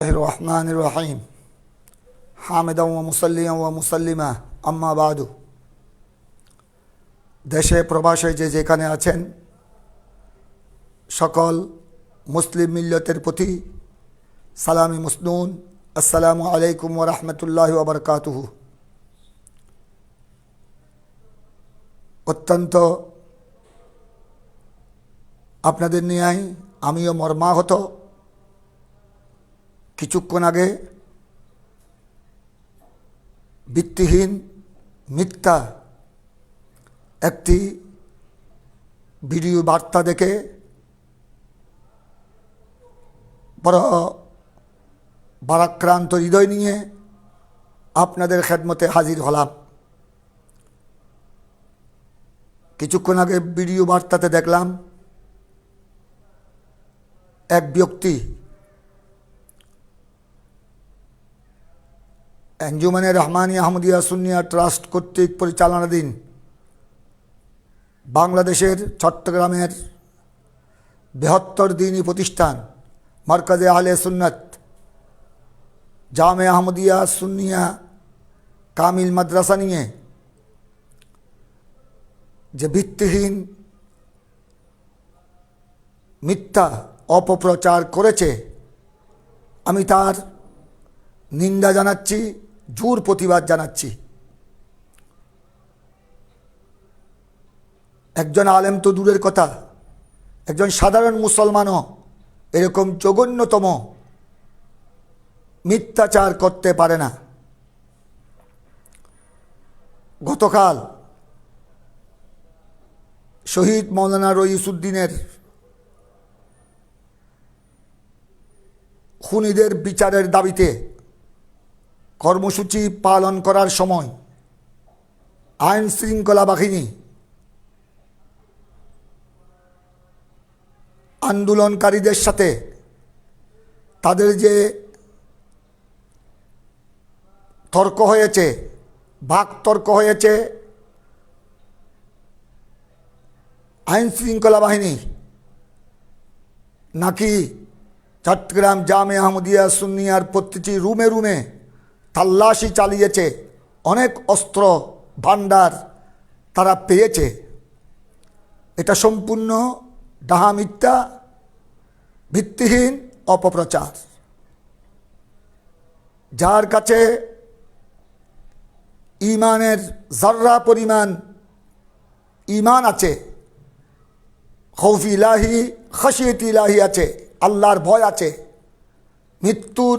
الرحمن الرحيم حامدا ومصليا ومسلما أما بعد দেশে প্রবাসে যে যেখানে আছেন সকল মুসলিম মিল্লতের প্রতি সালামি মুসনুন আসসালামু আলাইকুম ওয়া রাহমাতুল্লাহি ওয়া বারাকাতুহু। অত্যন্ত আপনাদের নিয়ে আমিও মর্মাহত। কিছুক্ষণ আগে ভিত্তিহীন মিথ্যা একটি ভিডিও বার্তা দেখে বড় ভারাক্রান্ত হৃদয় নিয়ে আপনাদের খেদমতে হাজির হলাম। কিছুক্ষণ আগে ভিডিও বার্তাতে দেখলাম এক ব্যক্তি আঞ্জুমানে রহমানিয়া আহমদিয়া সুন্নিয়া ট্রাস্ট কর্তৃক পরিচালনাধীন বাংলাদেশের চট্টগ্রামের বৃহত্তর দ্বীনি প্রতিষ্ঠান মারকাজে আহলে সুন্নাত জামে আহমদিয়া সুন্নিয়া কামিল মাদ্রাসা নিয়ে যে ভিত্তিহীন মিথ্যা অপপ্রচার করেছে, আমি তার নিন্দা জানাচ্ছি, জোর প্রতিবাদ জানাচ্ছি। একজন আলেম তো দূরের কথা, একজন সাধারণ মুসলমানও এরকম জঘন্যতম মিথ্যাচার করতে পারে না। গতকাল শহীদ মৌলানা রইসউদ্দিনের খুনিদের বিচারের দাবিতে কর্মসূচি পালন করার সময় আইন শৃঙ্খলা বাহিনী আন্দোলনকারীদের সাথে তাদের যে তর্ক হয়েছে, বাকতর্ক হয়েছে, আইন শৃঙ্খলা বাহিনী নাকি চট্টগ্রাম জামে আহমদিয়া সুন্নিয়ার প্রতিটি রুমে রুমে তল্লাশি চালিয়েছে, অনেক অস্ত্র ভান্ডার তারা পেয়েছে। এটা সম্পূর্ণ ডাহা মিথ্যা, ভিত্তিহীন অপপ্রচার। যার কাছে ঈমানের যার্রা পরিমাণ ঈমান আছে, খৌফ ইলাহি খাশিয়াত ইলাহি আছে, আল্লাহর ভয় আছে, মৃত্যুর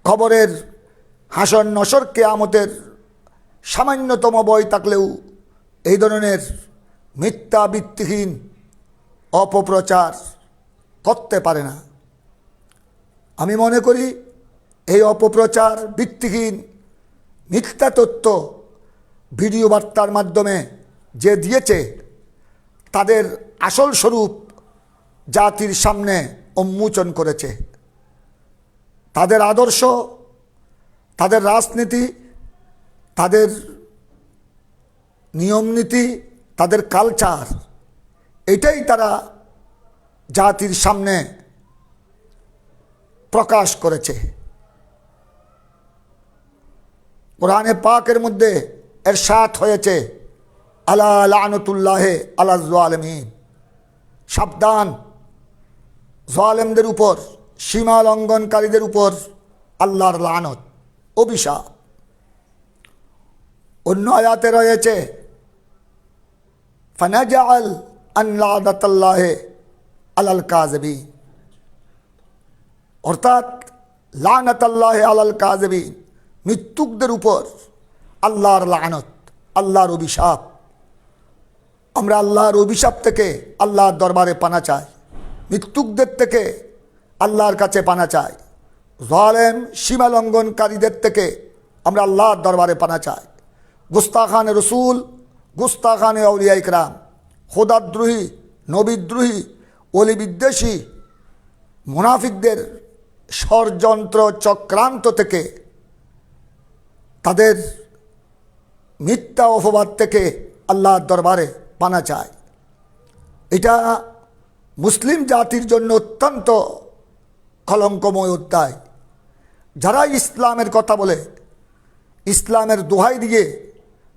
খবরের হাসর নসর কিয়ামতের সামান্যতম ভয় থাকলেও এই ধরনের মিথ্যা ভিত্তিহীন অপপ্রচার করতে পারে না। আমি মনে করি এই অপপ্রচার, ভিত্তিহীন মিথ্যা তথ্য ভিডিও বার্তার মাধ্যমে যে দিয়েছে, তাদের আসল স্বরূপ জাতির সামনে উন্মোচন করেছে। তাদের আদর্শ, তাদের রাজনীতি, তাদের নিয়মনীতি, তাদের কালচার, এটাই তারা জাতির সামনে প্রকাশ করেছে। কোরআনে পাকের মধ্যে ইরশাদ হয়েছে, আলা লানতুল্লাহি আলা যালিমিন, সাবধান জালেমদের উপর, সীমা লঙ্ঘনকারীদের উপর আল্লাহর লানত, অভিশাপ। অন্য আয়াতে রয়েছে ফানাজআল আন লানাতাল্লাহি আলাল কাযিবিন, অর্থাৎ লানাতাল্লাহি আলাল কাযিবিন, মিথ্যুকদের উপর আল্লাহর লানত, আল্লাহর অভিশাপ। আমরা আল্লাহর অভিশাপ থেকে আল্লাহর দরবারে পানা চাই, মৃত্যুকদের থেকে আল্লাহর কাছে পানা চাই, জালেম সীমা লঙ্ঘনকারীদের থেকে আমরা আল্লাহর দরবারে পানা চাই। গুস্তাখানে রসুল, গুস্তাখানে আউলিয়া ইকরাম, খোদাদ্রোহী, নবীদ্রোহী, অলি বিদ্বেষী মুনাফিকদের ষড়যন্ত্র চক্রান্ত থেকে, তাদের মিথ্যা অপবাদ থেকে আল্লাহর দরবারে পানা চায়। এটা মুসলিম জাতির জন্য অত্যন্ত কলঙ্কময় অধ্যায়। যারা ইসলামের কথা বলে, ইসলামের দোহাই দিয়ে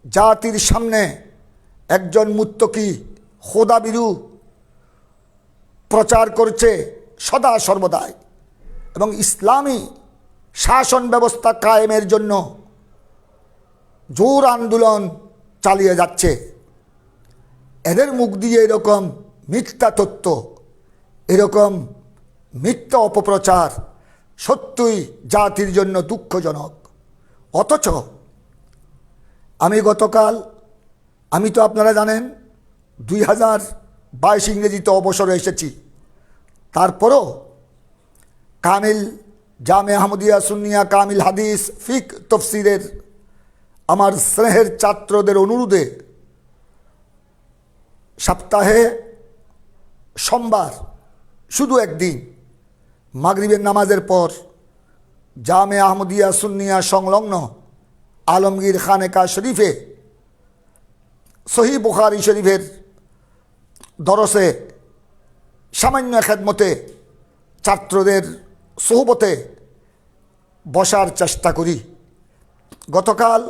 জাতির সামনে একজন মুত্তকি খোদাবিরু প্রচার করছে সদা সর্বদাই, এবং ইসলামী শাসন ব্যবস্থা কায়েমের জন্য জোর আন্দোলন চালিয়ে যাচ্ছে, এদের মুখ দিয়ে এরকম মিথ্যা তথ্য, এরকম মিথ্যা অপপ্রচার সত্যই জাতির জন্য দুঃখজনক। অথচ আমি তো আপনারা জানেন 2022 ইংরেজিতে অবসরে এসেছি, তারপরও কামিল জামে আহমদিয়া সুন্নিয়া কামিল হাদিস ফিক তফসিরের আমার স্নেহের ছাত্রদের অনুরোধে সপ্তাহে সোমবার শুধু একদিন মাগরিবের নামাজের পর জামে আহমদিয়া সুন্নিয়া সংলগ্ন আলমগীর খানেকা শরীফে সহিহ বুখারী শরীফের দরসে সামান্য খেদমতে ছাত্রদের সোহবতে বসার চেষ্টা করি। গতকাল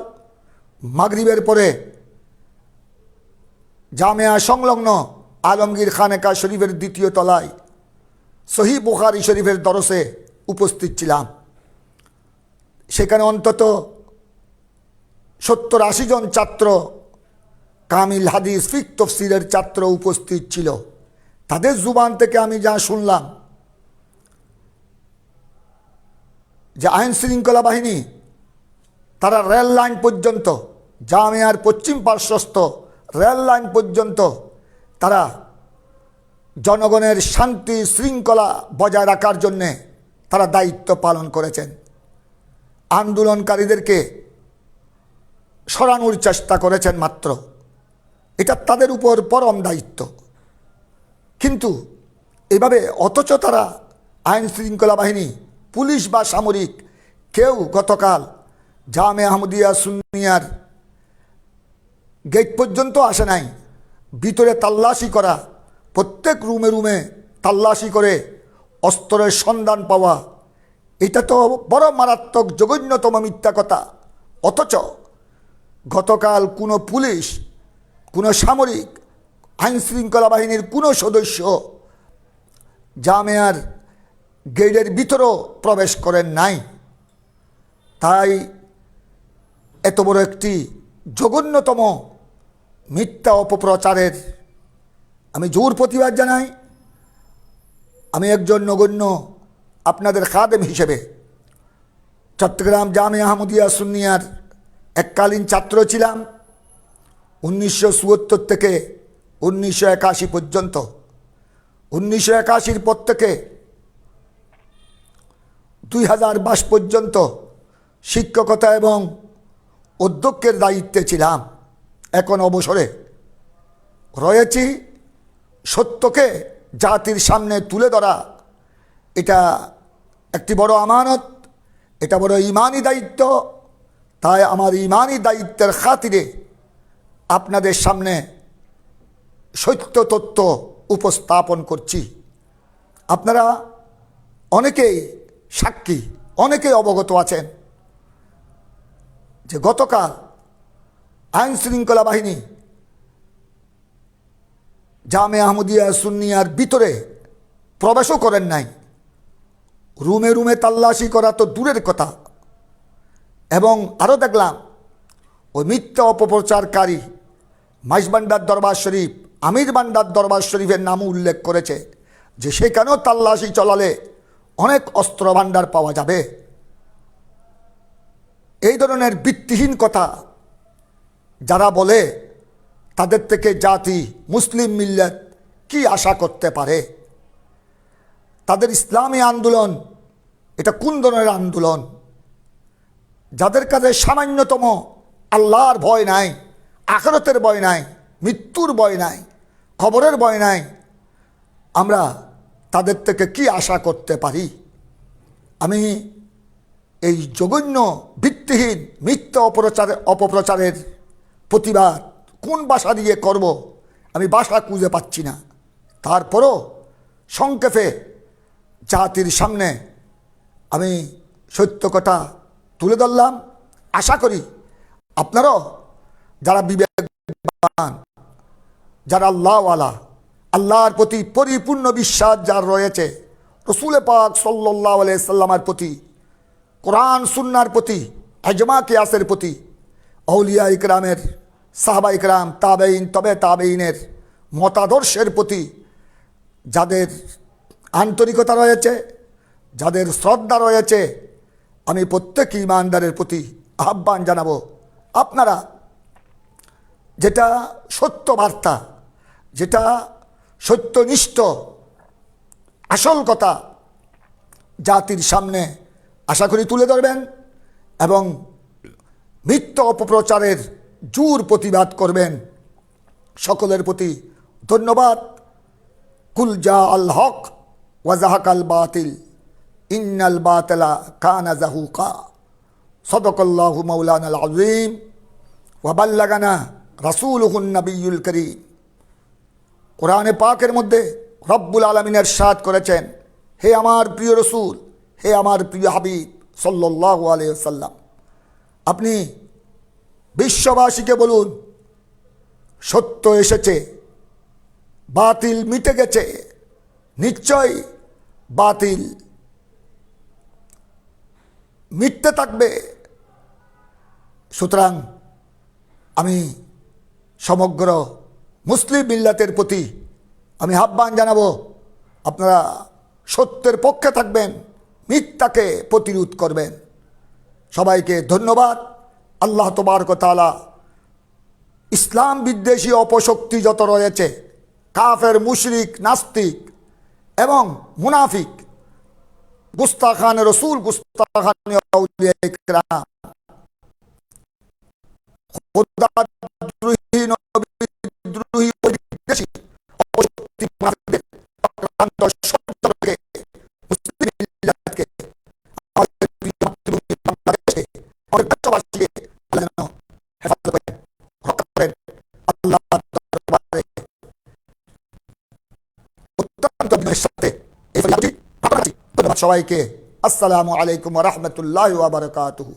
মাগরিবের পরে জামেয়া সংলগ্ন আলমগীর খানেকা শরীফের দ্বিতীয় তলায় সহিহ বুখারী শরীফের দরসে উপস্থিত ছিলাম। সেখানে অন্তত 70-80 জন ছাত্র, কামিল হাদিস ফিক তফসিরের ছাত্র উপস্থিত ছিল। তাদের জুবান থেকে আমি যা শুনলাম যে আইন শৃঙ্খলা বাহিনী তারা রেল লাইন পর্যন্ত, জামিয়ার পশ্চিম পার্শ্বস্থ রেল লাইন পর্যন্ত তারা জনগণের শান্তি শৃঙ্খলা বজায় রাখার জন্যে তারা দায়িত্ব পালন করেছেন। আন্দোলনকারীদেরকে সরানোর চেষ্টা করেছেন মাত্র, এটা তাদের উপর পরম দায়িত্ব। কিন্তু এভাবে অথচ তারা আইন শৃঙ্খলা বাহিনী, পুলিশ বা সামরিক কেউ গতকাল জামে আহমদিয়া সুন্নিয়ার গেট পর্যন্ত আসে নাই। ভিতরে তাল্লাশি করা, প্রত্যেক রুমে রুমে তাল্লাশি করে অস্ত্রের সন্ধান পাওয়া, এটা তো বড় মারাত্মক জঘন্যতম মিথ্যা কথা। অথচ গতকাল কোনো পুলিশ, কোনো সামরিক, আইন শৃঙ্খলা বাহিনীর কোনো সদস্য জামেয়ার গেটের ভিতরেও প্রবেশ করেন নাই। তাই এত বড় একটি জঘন্যতম মিথ্যা অপপ্রচারের আমি জোর প্রতিবাদ জানাই। আমি একজন নগণ্য আপনাদের খাদেম হিসেবে চট্টগ্রাম জামে আহমদিয়া সুন্নিয়ার এককালীন ছাত্র ছিলাম 1974 থেকে 1981 পর্যন্ত। 1981 পর থেকে 2022 পর্যন্ত শিক্ষকতা এবং অধ্যক্ষের দায়িত্বে ছিলাম। এখন অবসরে রয়েছি। সত্যকে জাতির সামনে তুলে ধরা এটা একটি বড় আমানত, এটা বড় ইমানি দায়িত্ব। তাই আমার ইমানি দায়িত্বের খাতিরে আপনাদের সামনে সত্য তথ্য উপস্থাপন করছি। আপনারা অনেকেই সাক্ষী, অনেকেই অবগত আছেন যে গতকাল আইন শৃঙ্খলা বাহিনী জামে আহমদিয়া সুন্নিয়ার ভিতরে প্রবেশও করেন নাই। রুমে রুমে তাল্লাশি করা তো দূরের কথা, এবং আরও দেখলাম ওই মিথ্যা অপপ্রচারকারী মাইজবান্ডার দরবার শরীফ, আমির বান্ডার দরবার শরীফের নামও উল্লেখ করেছে যে সেখানেও তাল্লাশি চলালে অনেক অস্ত্র ভাণ্ডার পাওয়া যাবে। এই ধরনের ভিত্তিহীন কথা যারা বলে তাদের থেকে জাতি, মুসলিম মিল্লাত কি আশা করতে পারে? তাদের ইসলামী আন্দোলন এটা কোন ধরনের আন্দোলন? যাদের কাছে সামান্যতম আল্লাহর ভয় নাই, আখিরাতের ভয় নাই, মৃত্যুর ভয় নাই, কবরের ভয় নাই, আমরা তাদের থেকে কি আশা করতে পারি? আমি এই জঘন্য ভিত্তিহীন মিথ্যা অপপ্রচারের প্রতিবাদ কোন ভাষা দিয়ে করব আমি ভাষা খুঁজে পাচ্ছি না। তারপরও সংক্ষেপে জাতির সামনে আমি সত্য কথা তুলে ধরলাম। আশা করি আপনারাও যারা বিবেকবান, যারা আল্লাহওয়ালা, আল্লাহর প্রতি পরিপূর্ণ বিশ্বাস যার রয়েছে, রসুল পাক সাল্লাল্লাহু আলাইহি সাল্লামের প্রতি, কোরআন সুন্নাহর প্রতি, ইজমা কিয়াসের প্রতি, আউলিয়া ইকরামের, সাহাবা ইকরাম, তাবেঈন, তবে তাবেঈনের মতাদর্শের প্রতি যাদের আন্তরিকতা রয়েছে, যাদের শ্রদ্ধা রয়েছে, আমি প্রত্যেক ঈমানদারের প্রতি আহ্বান জানাবো, আপনারা যেটা সত্য বার্তা, যেটা সত্যনিষ্ঠ আসল কথা জাতির সামনে আশা করি তুলে ধরবেন এবং মিথ্যা অপপ্রচারের জোর প্রতিবাদ করবেন। সকলের প্রতি ধন্যবাদ। কুল জা আল হক ওয়া যাহাকাল বাতিল ইন্নাল বাতিলা কানা যাহুকা। সাদাকাল্লাহু মাওলানাল আযীম ওয়া বাল্লাগানা রাসূলুহুন নবিয়্যুল কারীম। কোরআনে পাকের মধ্যে রব্বুল আলামিন ইরশাদ করেছেন, হে আমার প্রিয় রসুল, হে আমার প্রিয় হাবিব সাল্লাল্লাহু আলাইহি ওয়াসাল্লাম, আপনি বিশ্ববাসীকে বলুন, সত্য এসেছে, বাতিল মিটে গেছে, নিশ্চয় বাতিল মিটতে থাকবে। সুতরাং আমি সমগ্র মুসলিম মিল্লাতের প্রতি আমি আহ্বান জানাবো, আপনারা সত্যের পক্ষে থাকবেন, মিথ্যাকে প্রতিরোধ করবেন। সবাইকে ধন্যবাদ। আল্লাহ তবারক ওয়া তাআলা ইসলাম বিদ্বেষী অপশক্তি যত রয়েছে, কাফের, মুশরিক, নাস্তিক এবং মুনাফিক, গুস্তাখান রসুল, গুস্তাখান আউলিয়া ইকরাম, খোদাদ্রোহী, নবীদ্রোহী, বিদ্বেষী অপশক্তি মুনাফিকদের আক্রান্ত শত্রু থেকে মুসলিম মিল্লাতকে, আমাদের প্রিয় মাতৃভূমি বাংলাদেশে, আমাদের দেশবাসীকে আল্লাহ যেন হেফাজত করেন, রক্ষা করেন। আল্লাহর দরবারে অত্যন্ত বিনয়ের সাথে এই ফরিয়াদটি প্রার্থনা করছি। ধন্যবাদ সবাইকে। আসসালামু আলাইকুম ওয়া রাহমাতুল্লাহি ওয়া বারাকাতুহু।